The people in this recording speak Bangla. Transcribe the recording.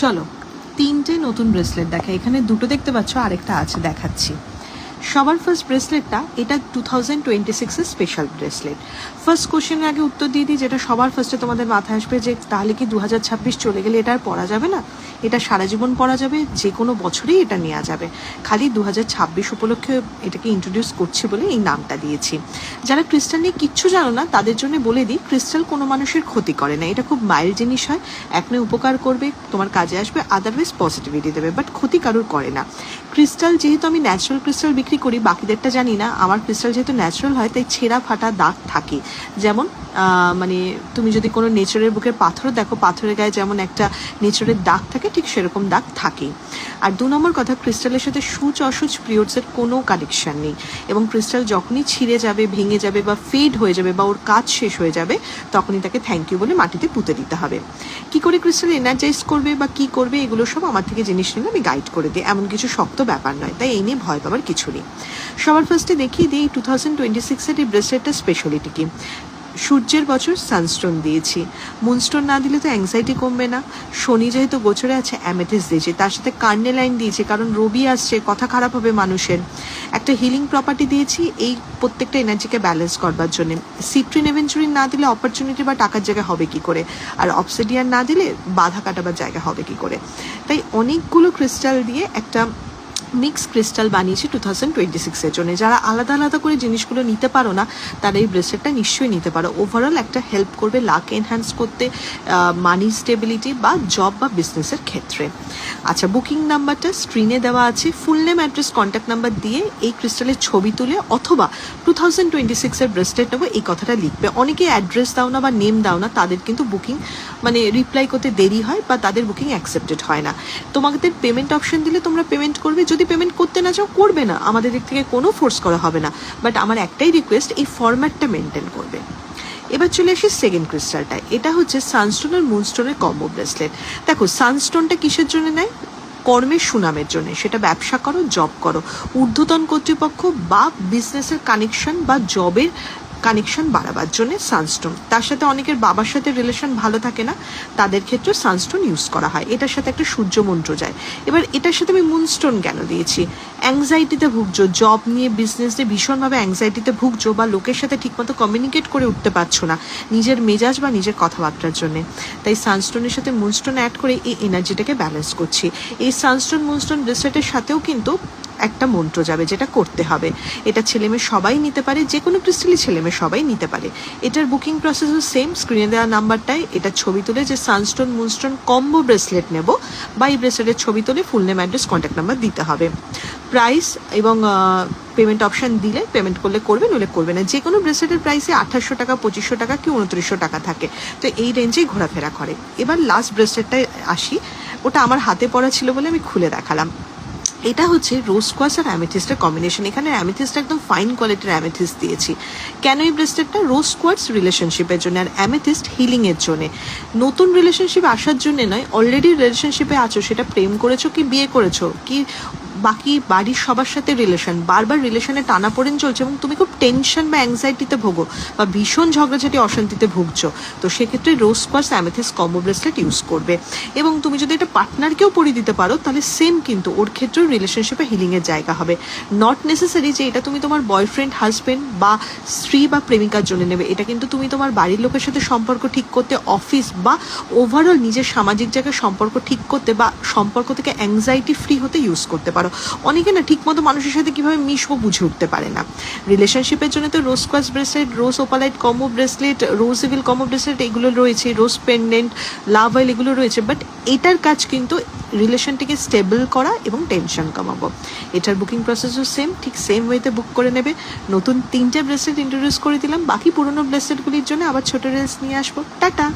চলো তিনটে নতুন ব্রেসলেট দেখা, এখানে দুটো দেখতে পাচ্ছ, আরেকটা আছে দেখাচ্ছি। সবার ফার্স্ট ব্রেসলেটটা, এটা 2026-এর স্পেশাল ব্রেসলেট। ফার্স্ট কোশ্চেনের আগে উত্তর দিয়ে দিই, যেটা সবার ফার্স্টে তোমাদের মাথায় আসবে যে তাহলে কি 2026 চলে গেলে এটা আর পরা যাবে না? এটা সারা জীবন পরা যাবে, যে কোনো বছরেই এটা নেওয়া যাবে, খালি 2026 উপলক্ষে এটাকে ইন্ট্রোডিউস করছি বলে এই নামটা দিয়েছি। যারা ক্রিস্টাল নিয়ে কিচ্ছু জানো না তাদের জন্য বলে দিই, ক্রিস্টাল কোনো মানুষের ক্ষতি করে না, এটা খুব মাইল্ড জিনিস হয়, এক নয় উপকার করবে, তোমার কাজে আসবে, আদারওয়াইজ পজিটিভিটি দেবে, বাট ক্ষতি কারোর করে না। ক্রিস্টাল যেহেতু আমি ন্যাচারাল ক্রিস্টাল বিক্রি করি, বাকিদেরটা জানি না, আমার ক্রিস্টাল যেহেতু ন্যাচারাল হয় তাই ছেঁড়া ফাটা দাগ থাকে। যেমন মানে তুমি যদি কোনো নেচারের বুকের পাথর দেখো, পাথরের গায়ে যেমন একটা নেচারের দাগ থাকে, ঠিক সেরকম দাগ থাকে। আর 2 নম্বর কথা, ক্রিস্টালের সাথে সুচ অসুচ পিরিয়ডসের কোনো কানেকশান নেই, এবং ক্রিস্টাল যখনই ছিঁড়ে যাবে, ভেঙে যাবে বা ফেড হয়ে যাবে বা ওর কাজ শেষ হয়ে যাবে, তখনই তাকে থ্যাংক ইউ বলে মাটিতে পুঁতে দিতে হবে। কি করে ক্রিস্টাল এনার্জাইজ করবে বা কি করবে, এগুলো সব আমার থেকে জিনিস নিলে আমি গাইড করে দিই, এমন কিছু শক্ত ব্যাপার নয়, তাই এই নিয়ে ভয় পাবার কিছু নেই। সবার ফার্স্টে দেখিয়ে দিই 2026-এর এই ব্রেসলেটটার স্পেশালিটি কি। সূর্যের বছর সানস্টোন দিয়েছি, মুনস্টোন না দিলে তো অ্যাংজাইটি কমবে না। শনি যেহেতু গোচরে আছে, অ্যামেথিস্ট দিয়েছি, তার সাথে কার্নেলাইন দিয়েছি, কারণ রবি আসছে, কথা খারাপ হবে মানুষের। একটা হিলিং প্রপার্টি দিয়েছি এই প্রত্যেকটা এনার্জিকে ব্যালেন্স করবার জন্য। সিট্রিন এভেঞ্চুরিন না দিলে অপরচুনিটি বা টাকার জায়গা হবে কি করে, আর অবসিডিয়ান না দিলে বাধা কাটাবার জায়গা হবে কি করে। তাই অনেকগুলো ক্রিস্টাল দিয়ে একটা মিক্স ক্রিস্টাল বানিয়েছি 2026-এর জন্য। যারা আলাদা আলাদা করে জিনিসগুলো নিতে পারো না, তারা এই ব্রেসলেটটা নিশ্চয়ই নিতে পারো। ওভারঅল একটা হেল্প করবে লাক এনহ্যান্স করতে, মানি স্টেবিলিটি বা জব বা বিজনেসের ক্ষেত্রে। আচ্ছা, বুকিং নাম্বারটা স্ক্রিনে দেওয়া আছে, full name, address, contact number দিয়ে এই ক্রিস্টালের ছবি তুলে অথবা 2026-এর ব্রেসলেট নেবো এই কথাটা লিখবে। অনেকে অ্যাড্রেস দাও না বা নেম দাও না, তাদের কিন্তু বুকিং মানে রিপ্লাই করতে দেরি হয় বা তাদের বুকিং অ্যাকসেপ্টেড হয় না। তোমাদের পেমেন্ট অপশন দিলে তোমরা পেমেন্ট করবে, যদি পেমেন্ট করতে না চাও করবে না, আমাদের দিক থেকে কোনো ফোর্স করা হবে না, বাট আমার একটাই রিকোয়েস্ট, এই ফরম্যাটটা মেনটেন করবে। এবার চলে আসি সেকেন্ড ক্রিস্টালটায়, এটা হচ্ছে সানস্টোন আর মুনস্টোনের কম্বো ব্রেসলেট। দেখো, সানস্টোনটা কিসের জন্য নেয়? কর্মের সুনামের জন্য, সেটা ব্যবসা করো, জব করো, ঊর্ধ্বতন কর্তৃপক্ষ বা বিজনেসের কানেকশন বা জবের কানেকশন বাড়াবার জন্য সানস্টোন। তার সাথে অনেকের বাবার সাথে রিলেশন ভালো থাকে না, তাদের ক্ষেত্রে সানস্টোন ইউজ করা হয়। এটার সাথে একটা সূর্য মন্ত্র যায়। এবার এটার সাথে আমি মুনস্টোন কেন দিয়েছি? অ্যাংজাইটিতে ভুগছো, জব নিয়ে বিজনেস নিয়ে ভীষণভাবে অ্যাংজাইটিতে ভুগছো, বা লোকের সাথে ঠিকমতো কমিউনিকেট করে উঠতে পারছো না নিজের মেজাজ বা নিজের কথাবার্তার জন্যে, তাই সানস্টোনের সাথে মুনস্টোন অ্যাড করে এই এনার্জিটাকে ব্যালেন্স করছি। এই সানস্টোন মুনস্টোন ব্রেসলেটের সাথেও কিন্তু একটা মন্ত্র যাবে, যেটা করতে হবে। এটা ছেলেমেয়ে সবাই নিতে পারে, যে কোনো ক্রিস্টালই ছেলেমেয়ে সবাই নিতে পারে। এটার বুকিং প্রসেসও সেম, স্ক্রিনে দেওয়া নাম্বারটায় এটা ছবি তুলে যে সানস্টোন মুনস্টোন কম্বো ব্রেসলেট নেব, বা এই ব্রেসলেটের ছবি তুলে full name, address, contact number দিতে হবে। প্রাইস এবং পেমেন্ট অপশান দিলে পেমেন্ট করলে করবে, নইলে করবে না। যে কোনো ব্রেসলেটের প্রাইসে 2800 টাকা, 2500 টাকা কি 2900 টাকা থাকে, তো এই রেঞ্জেই ঘোরাফেরা করে। এবার লাস্ট ব্রেসলেটটায় আসি, ওটা আমার হাতে পড়া ছিল বলে আমি খুলে দেখালাম। এটা হচ্ছে রোজ কোয়ার্টজ আর অ্যামেথিস্টের কম্বিনেশন। এখানে অ্যামেথিস্ট একদম ফাইন কোয়ালিটির অ্যামেথিস্ট দিয়েছি। কেন এই ব্রেসলেটটা? রোজ কোয়ার্টজ রিলেশনশিপের জন্য, আর অ্যামেথিস্ট হিলিংয়ের জন্য। নতুন রিলেশনশিপ আসার জন্য নয়, অলরেডি রিলেশনশিপে আছো, সেটা প্রেম করেছো কি বিয়ে করেছো কি বাকি বাড়ির সবার সাথে রিলেশন, বারবার রিলেশনে টানাপোড়েন চলছে এবং তুমি খুব টেনশন বা অ্যাংজাইটিতে ভোগো বা ভীষণ ঝগড়াঝাটি অশান্তিতে ভুগছো, তো সেক্ষেত্রে rose quartz amethyst combo bracelet use করবে। এবং তুমি যদি এটা পার্টনারকেও পরিয়ে দিতে পারো, তাহলে সেম কিন্তু ওর ক্ষেত্রেও রিলেশনশিপে হিলিংয়ের জায়গা হবে। নট নেসেসারি যে এটা তুমি তোমার বয়ফ্রেন্ড, হাজব্যান্ড বা স্ত্রী বা প্রেমিকার জন্য নেবে, এটা কিন্তু তুমি তোমার বাড়ির লোকের সাথে সম্পর্ক ঠিক করতে, অফিস বা ওভারঅল নিজের সামাজিক জায়গায় সম্পর্ক ঠিক করতে বা সম্পর্ক থেকে অ্যাংজাইটি ফ্রি হতে ইউজ করতে পারো। অনেকে না ঠিকমতো মানুষের সাথে কিভাবে মিশবো বুঝে উঠতে পারে না। রিলেশনশিপের জন্য তো রোজ কোয়ার্টজ ব্রেসলেট, রোজ ওপালাইট কম্বো ব্রেসলেট, রোজ ইভিল কম্বো ব্রেসলেট এগুলো রয়েছে, রোজ পেন্ডেন্ট, লাভ অয়েল এগুলো রয়েছে, বাট এটার কাজ কিন্তু রিলেশনটিকে স্টেবল করা এবং টেনশন কমাবো। এটার বুকিং প্রসেসও সেম, ঠিক সেম ওয়েতে বুক করে নেবে। নতুন 3টে ব্রেসলেট ইন্ট্রোডিউস করে দিলাম, বাকি পুরোনো ব্রেসলেটগুলির জন্য আবার ছোটো রিলস নিয়ে আসবো। টাটা।